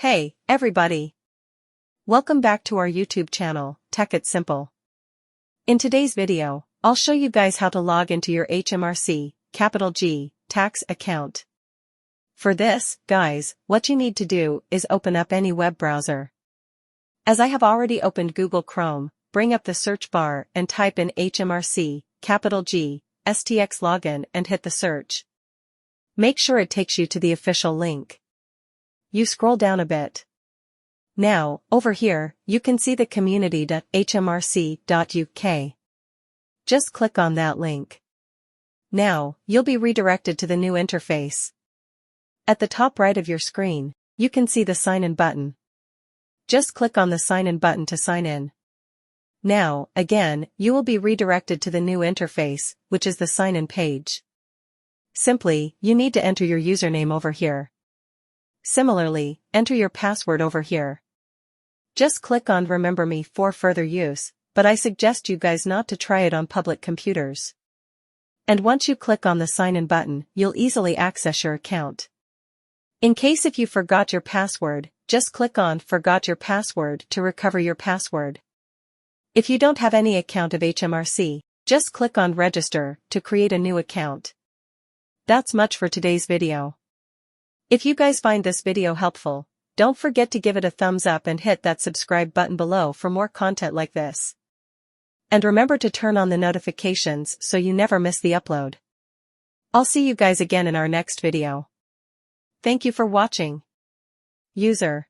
Hey, everybody! Welcome back to our YouTube channel, Tech It Simple. In today's video, I'll show you guys how to log into your HMRC, capital G, tax account. For this, guys, what you need to do is open up any web browser. As I have already opened Google Chrome, bring up the search bar and type in HMRC, capital G, STX login and hit the search. Make sure it takes you to the official link. You scroll down a bit. Now, over here, you can see the community.hmrc.uk. Just click on that link. Now, you'll be redirected to the new interface. At the top right of your screen, you can see the sign in button. Just click on the sign in button to sign in. Now, again, you will be redirected to the new interface, which is the sign in page. Simply, you need to enter your username over here. Similarly, enter your password over here. Just click on Remember Me for further use, but I suggest you guys not to try it on public computers. And once you click on the sign in button, you'll easily access your account. In case if you forgot your password, just click on Forgot Your Password to recover your password. If you don't have any account of HMRC, just click on Register to create a new account. That's much for today's video. If you guys find this video helpful, don't forget to give it a thumbs up and hit that subscribe button below for more content like this. And remember to turn on the notifications so you never miss the upload. I'll see you guys again in our next video. Thank you for watching. User